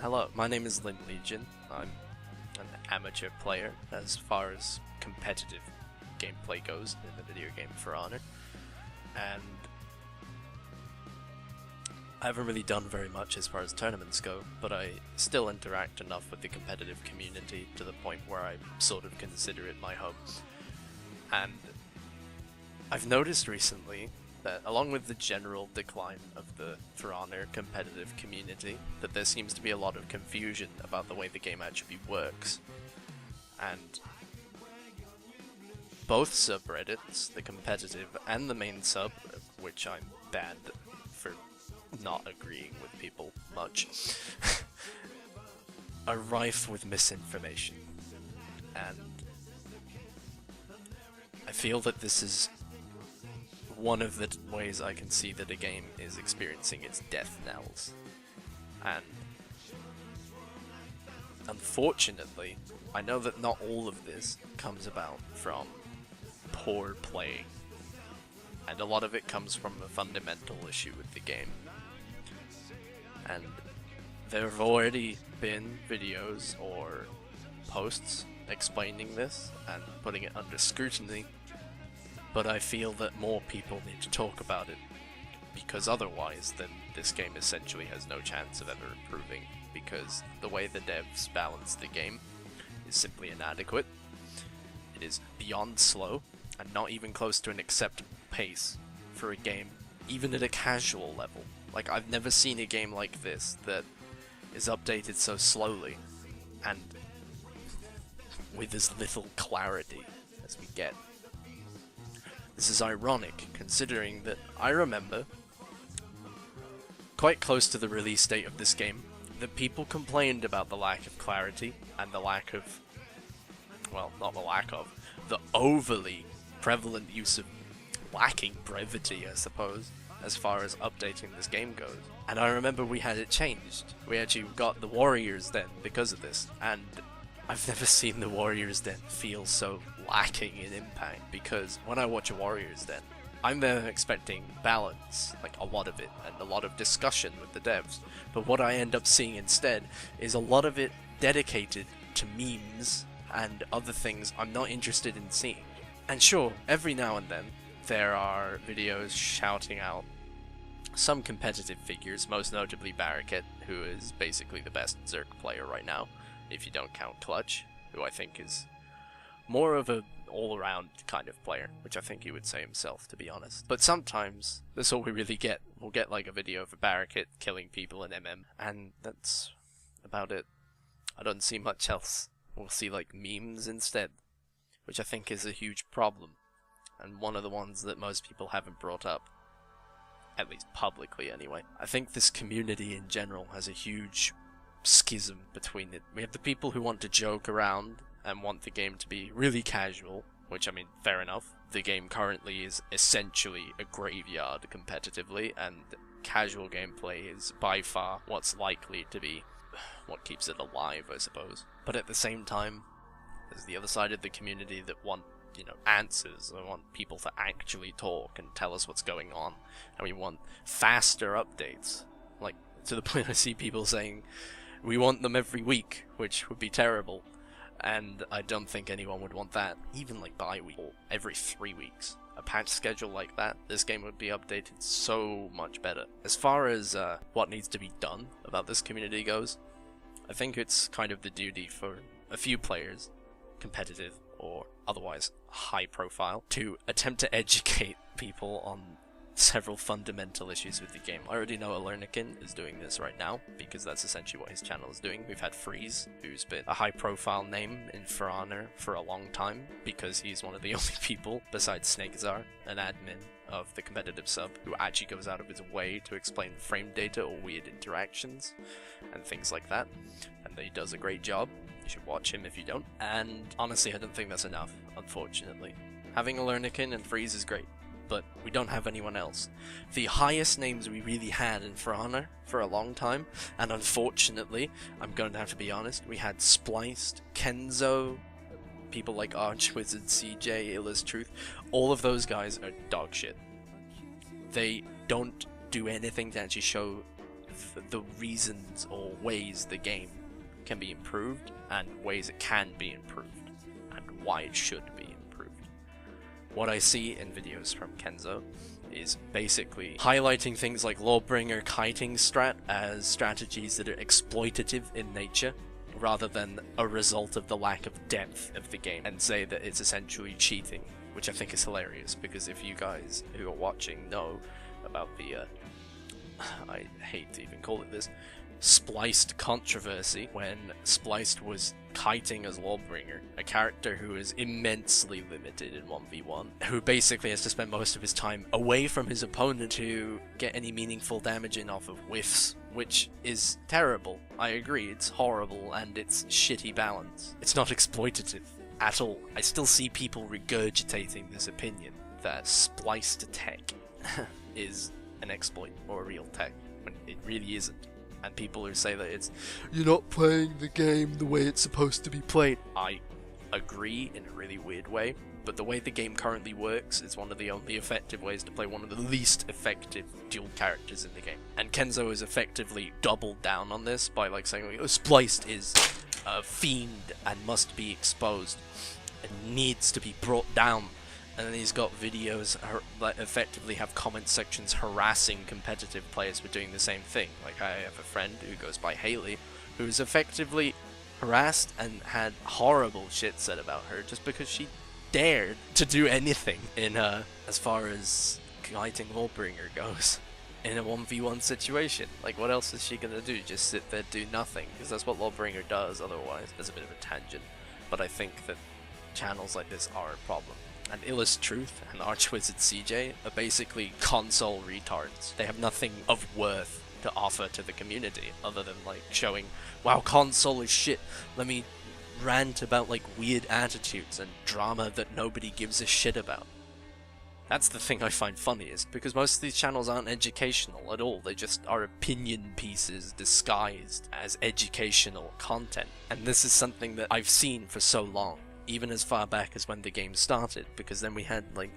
Hello, my name is Lynn Legion. I'm an amateur player as far as competitive gameplay goes in the video game For Honor, and I haven't really done very much as far as tournaments go, but I still interact enough with the competitive community to the point where I sort of consider it my home. And I've noticed recently that along with the general decline of the For Honor competitive community, that there seems to be a lot of confusion about the way the game actually works. And both subreddits, the competitive and the main sub, which I'm banned for not agreeing with people much, are rife with misinformation. And I feel that this is one of the ways I can see that a game is experiencing its death knells. And unfortunately, I know that not all of this comes about from poor playing, and a lot of it comes from a fundamental issue with the game. And there have already been videos or posts explaining this and putting it under scrutiny, but I feel that more people need to talk about it, because otherwise then this game essentially has no chance of ever improving, because the way the devs balance the game is simply inadequate. It is beyond slow, and not even close to an acceptable pace for a game, even at a casual level. Like, I've never seen a game like this that is updated so slowly, and with as little clarity as we get. This is ironic, considering that I remember, quite close to the release date of this game, that people complained about the lack of clarity and the lack of, well, not the lack of, the overly prevalent use of lacking brevity, I suppose, as far as updating this game goes. And I remember we had it changed. We actually got the Warriors Den because of this, and I've never seen the Warriors Den feel so lacking in impact, because when I watch a Warriors Den, I'm there expecting balance, like a lot of it, and a lot of discussion with the devs, but what I end up seeing instead is a lot of it dedicated to memes and other things I'm not interested in seeing. And sure, every now and then, there are videos shouting out some competitive figures, most notably Barricade, who is basically the best Zerg player right now, if you don't count Clutch, who I think is more of a all-around kind of player, which I think he would say himself, to be honest. But sometimes, that's all we really get. We'll get like a video of a Barricade killing people in MM, and that's about it. I don't see much else. We'll see like memes instead, which I think is a huge problem, and one of the ones that most people haven't brought up, at least publicly anyway. I think this community in general has a huge schism between it. We have the people who want to joke around and want the game to be really casual, which, I mean, fair enough. The game currently is essentially a graveyard competitively, and casual gameplay is by far what's likely to be what keeps it alive, I suppose. But at the same time, there's the other side of the community that want, answers. I want people to actually talk and tell us what's going on, and we want faster updates. Like, to the point I see people saying, we want them every week, which would be terrible. And I don't think anyone would want that, even like bi-week or every 3 weeks. A patch schedule like that, this game would be updated so much better. As far as what needs to be done about this community goes, I think it's kind of the duty for a few players, competitive or otherwise high profile, to attempt to educate people on several fundamental issues with the game. I already know Alernikin is doing this right now, because that's essentially what his channel is doing. We've had Freeze, who's been a high-profile name in For Honor for a long time, because he's one of the only people, besides Snakezar, an admin of the competitive sub, who actually goes out of his way to explain frame data or weird interactions, and things like that, and he does a great job. You should watch him if you don't. And honestly, I don't think that's enough, unfortunately. Having Alernikin and Freeze is great, but we don't have anyone else. The highest names we really had in For Honor for a long time, and unfortunately, I'm going to have to be honest, we had Spliced, Kenzo, people like Archwizard, CJ, Illa's Truth, all of those guys are dog shit. They don't do anything to actually show the reasons or ways the game can be improved and ways it can be improved and why it should be improved. What I see in videos from Kenzo is basically highlighting things like Lawbringer kiting strat as strategies that are exploitative in nature rather than a result of the lack of depth of the game, and say that it's essentially cheating, which I think is hilarious, because if you guys who are watching know about the I hate to even call it this, Spliced controversy, when Spliced was kiting as Lawbringer, a character who is immensely limited in 1v1, who basically has to spend most of his time away from his opponent to get any meaningful damage in off of whiffs, which is terrible. I agree, it's horrible and it's shitty balance. It's not exploitative at all. I still see people regurgitating this opinion that Spliced tech is an exploit or a real tech, when it really isn't. And people who say that it's, you're not playing the game the way it's supposed to be played. I agree in a really weird way, but the way the game currently works is one of the only effective ways to play one of the least effective dual characters in the game. And Kenzo has effectively doubled down on this by like saying, oh, Spliced is a fiend and must be exposed and needs to be brought down. And then he's got videos that effectively have comment sections harassing competitive players for doing the same thing. Like, I have a friend who goes by Haley, who's effectively harassed and had horrible shit said about her just because she dared to do anything in as far as kiting Lawbringer goes in a 1v1 situation. Like, what else is she gonna do? Just sit there, do nothing? Because that's what Lawbringer does otherwise. There's a bit of a tangent, but I think that channels like this are a problem. And Illust Truth and Archwizard CJ are basically console retards. They have nothing of worth to offer to the community other than like showing, wow, console is shit. Let me rant about like weird attitudes and drama that nobody gives a shit about. That's the thing I find funniest, because most of these channels aren't educational at all. They just are opinion pieces disguised as educational content. And this is something that I've seen for so long, even as far back as when the game started, because then we had like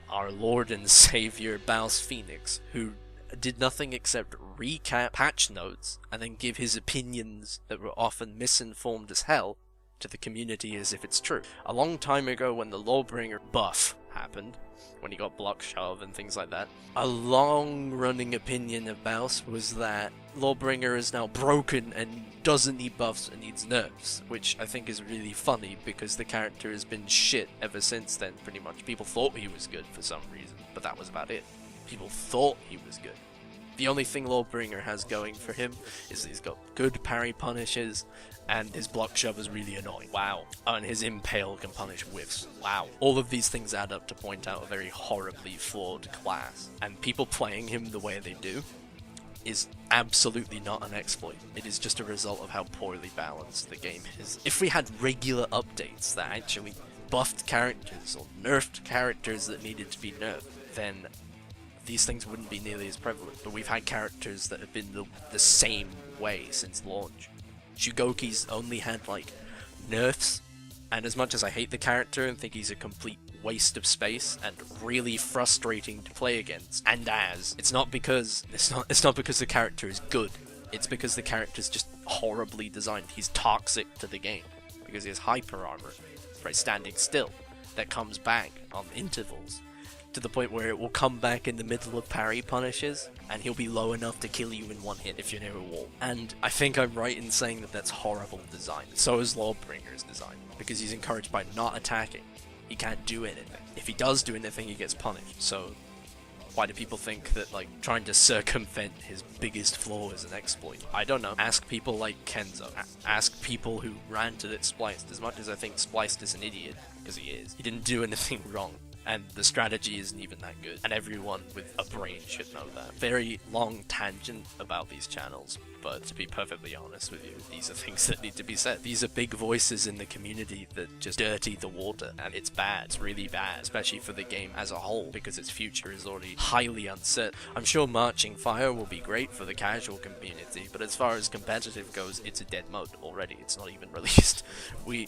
our Lord and Savior Baus Phoenix, who did nothing except recap patch notes and then give his opinions that were often misinformed as hell to the community as if it's true. A long time ago, when the Lawbringer buff happened, when he got block shove and things like that, a long-running opinion of Baus was that Lawbringer is now broken and doesn't need buffs and needs nerfs, which I think is really funny because the character has been shit ever since then, pretty much. People thought he was good for some reason, but that was about it. People thought he was good. The only thing Lawbringer has going for him is that he's got good parry punishes, and his block shove is really annoying. Wow. Oh, and his impale can punish whiffs. Wow. All of these things add up to point out a very horribly flawed class. And people playing him the way they do is absolutely not an exploit. It is just a result of how poorly balanced the game is. If we had regular updates that actually buffed characters or nerfed characters that needed to be nerfed, then these things wouldn't be nearly as prevalent. But we've had characters that have been the same way since launch. Shugoki's only had like nerfs, and as much as I hate the character and think he's a complete waste of space and really frustrating to play against and as, it's not because the character is good. It's because the character's just horribly designed. He's toxic to the game because he has hyper armor by standing still that comes back on intervals, to the point where it will come back in the middle of parry punishes, and he'll be low enough to kill you in one hit if you're near a wall. And I think I'm right in saying that that's horrible design. So is Lawbringer's design, because he's encouraged by not attacking. He can't do anything. If he does do anything, he gets punished. So why do people think that like trying to circumvent his biggest flaw is an exploit? I don't know. Ask people like Kenzo. Ask people who ranted at Spliced. As much as I think Spliced is an idiot, because he is, he didn't do anything wrong. And the strategy isn't even that good, and everyone with a brain should know that. Very long tangent about these channels, but to be perfectly honest with you, these are things that need to be said. These are big voices in the community that just dirty the water, and it's bad. It's really bad, especially for the game as a whole, because its future is already highly uncertain. I'm sure Marching Fire will be great for the casual community, but as far as competitive goes, it's a dead mode already. It's not even released.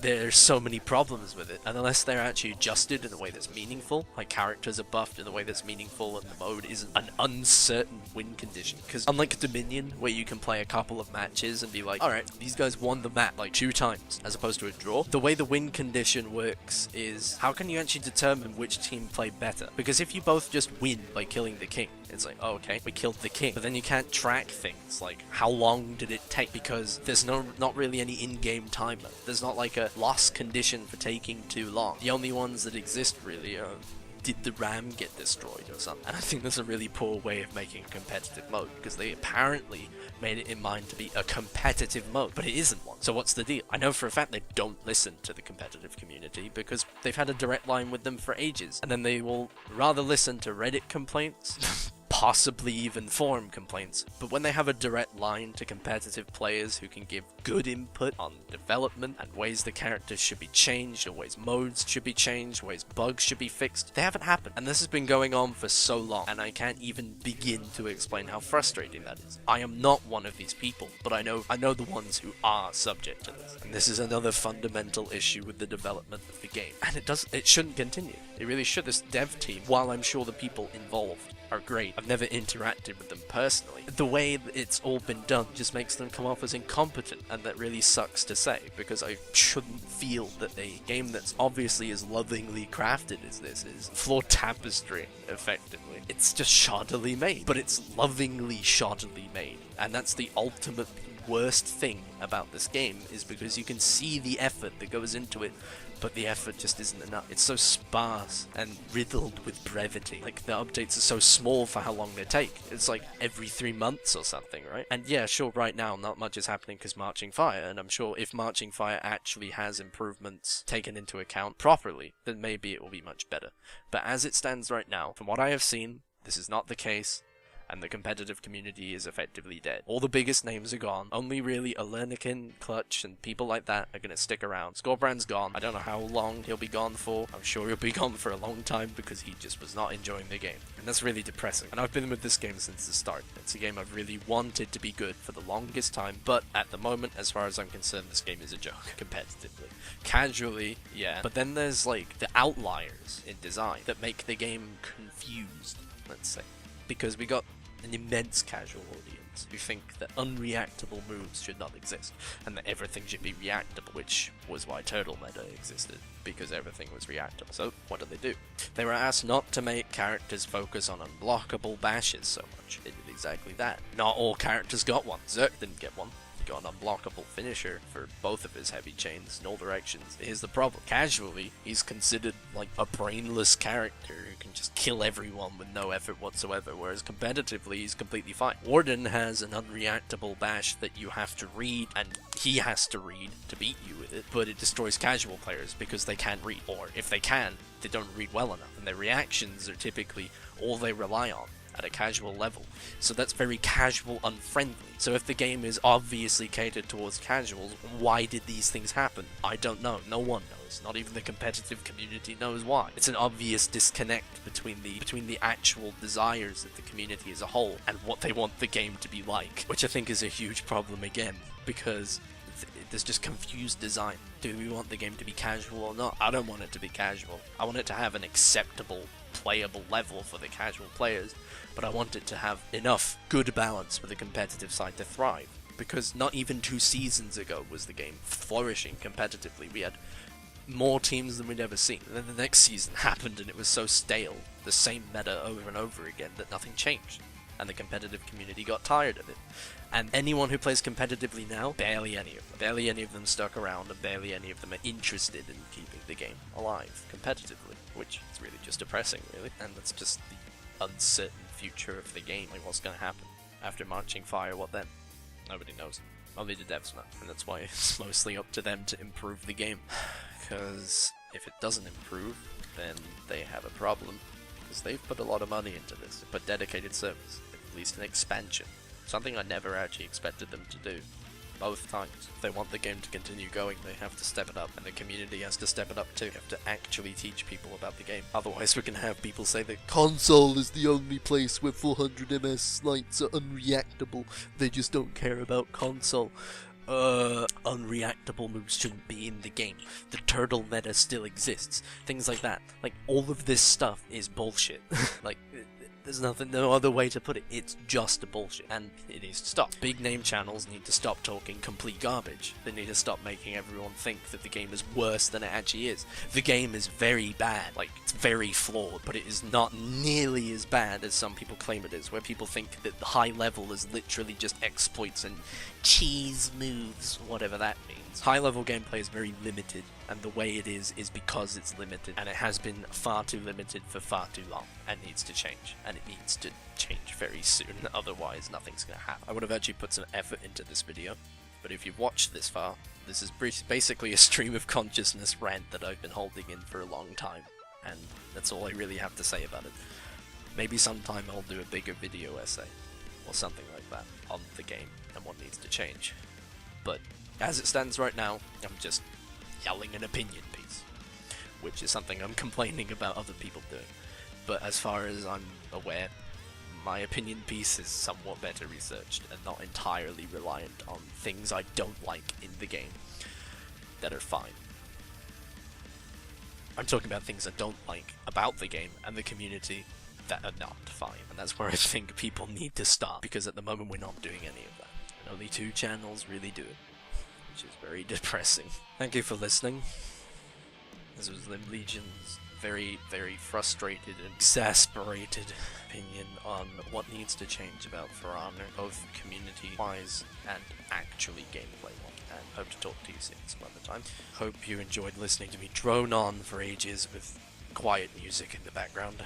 There's so many problems with it, and unless they're actually adjusted in a way that's meaningful, like characters are buffed in a way that's meaningful and the mode isn't an uncertain win condition, because unlike Dominion, where you can play a couple of matches and be like, alright, these guys won the map like 2 times, as opposed to a draw, the way the win condition works is, how can you actually determine which team played better? Because if you both just win by killing the king, it's like, oh, okay, we killed the king. But then you can't track things like how long did it take, because there's not really any in-game timer. There's not like a loss condition for taking too long. The only ones that exist really are, did the RAM get destroyed or something? And I think that's a really poor way of making a competitive mode, because they apparently made it in mind to be a competitive mode, but it isn't one. So what's the deal? I know for a fact they don't listen to the competitive community, because they've had a direct line with them for ages, and then they will rather listen to Reddit complaints possibly even forum complaints, but when they have a direct line to competitive players who can give good input on development and ways the characters should be changed, or ways modes should be changed, ways bugs should be fixed, they haven't happened. And this has been going on for so long, and I can't even begin to explain how frustrating that is. I am not one of these people, but I know the ones who are subject to this. And this is another fundamental issue with the development of the game. And it shouldn't continue. It really should. This dev team, while I'm sure the people involved are great, I've never interacted with them personally, the way that it's all been done just makes them come off as incompetent, and that really sucks to say, because I shouldn't feel that a game that's obviously as lovingly crafted as this is floor tapestry, effectively. It's just shoddily made, but it's lovingly shoddily made, and that's the ultimate worst thing about this game, is because you can see the effort that goes into it, but the effort just isn't enough. It's so sparse and riddled with brevity. Like, the updates are so small for how long they take. It's like every 3 months or something, right? And yeah, sure, right now not much is happening because Marching Fire, and I'm sure if Marching Fire actually has improvements taken into account properly, then maybe it will be much better. But as it stands right now, from what I have seen, this is not the case, and the competitive community is effectively dead. All the biggest names are gone. Only really Alernikin, Clutch, and people like that are gonna stick around. Scorbrand's gone. I don't know how long he'll be gone for. I'm sure he'll be gone for a long time because he just was not enjoying the game. And that's really depressing. And I've been with this game since the start. It's a game I've really wanted to be good for the longest time, but at the moment, as far as I'm concerned, this game is a joke, competitively. Casually, yeah. But then there's like the outliers in design that make the game confused, let's say. Because we got an immense casual audience who think that unreactable moves should not exist, and that everything should be reactable, which was why Turtle Meta existed, because everything was reactable. So, what do? They were asked not to make characters focus on unblockable bashes so much. They did exactly that. Not all characters got one. Zerk didn't get one. He got an unblockable finisher for both of his heavy chains in all directions. Here's the problem. Casually, he's considered like a brainless character who can just kill everyone with no effort whatsoever, whereas competitively, he's completely fine. Warden has an unreactable bash that you have to read, and he has to read to beat you with it, but it destroys casual players because they can't read, or if they can, they don't read well enough, and their reactions are typically all they rely on at a casual level. So that's very casual unfriendly. So if the game is obviously catered towards casuals, why did these things happen? I don't know. No one knows. Not even the competitive community knows why. It's an obvious disconnect between the actual desires of the community as a whole and what they want the game to be like, which I think is a huge problem again, because there's just confused design. Do we want the game to be casual or not? I don't want it to be casual. I want it to have an acceptable playable level for the casual players, but I want it to have enough good balance for the competitive side to thrive, because not even 2 seasons ago was the game flourishing competitively. We had more teams than we'd ever seen, and then the next season happened and it was so stale, the same meta over and over again, that nothing changed, and the competitive community got tired of it. And anyone who plays competitively now, barely any of them stuck around, and barely any of them are interested in keeping the game alive competitively, which is really just depressing, really. And that's just the uncertain future of the game. Like, what's going to happen after Marching Fire? What then? Nobody knows. Only the devs know, and that's why it's mostly up to them to improve the game. Because if it doesn't improve, then they have a problem, because they've put a lot of money into this. They put dedicated servers, at least an expansion. Something I never actually expected them to do. Both times. If they want the game to continue going, they have to step it up, and the community has to step it up too. You have to actually teach people about the game. Otherwise, we're gonna have people say that console is the only place where 400 ms slides are unreactable. They just don't care about console. Unreactable moves shouldn't be in the game. The turtle meta still exists. Things like that. Like, all of this stuff is bullshit. Like, there's no other way to put it. It's just bullshit, and it needs to stop. Big name channels need to stop talking complete garbage. They need to stop making everyone think that the game is worse than it actually is. The game is very bad, like, it's very flawed, but it is not nearly as bad as some people claim it is, where people think that the high level is literally just exploits and cheese moves, whatever that means. High level gameplay is very limited, and the way it is because it's limited, and it has been far too limited for far too long, and needs to change, and it needs to change very soon, otherwise nothing's gonna happen. I would have actually put some effort into this video, but if you've watched this far, this is basically a stream of consciousness rant that I've been holding in for a long time, and that's all I really have to say about it. Maybe sometime I'll do a bigger video essay, or something like that, on the game, and what needs to change. But as it stands right now, I'm just yelling an opinion piece, which is something I'm complaining about other people doing. But as far as I'm aware, my opinion piece is somewhat better researched and not entirely reliant on things I don't like in the game that are fine. I'm talking about things I don't like about the game and the community that are not fine, and that's where I think people need to start, because at the moment we're not doing any of that, and only 2 channels really do it, which is very depressing. Thank you for listening. This was Limb Legion's very, very frustrated and exasperated opinion on what needs to change about For Honor, both community-wise and actually gameplay-wise. And hope to talk to you soon some other time. Hope you enjoyed listening to me drone on for ages with quiet music in the background.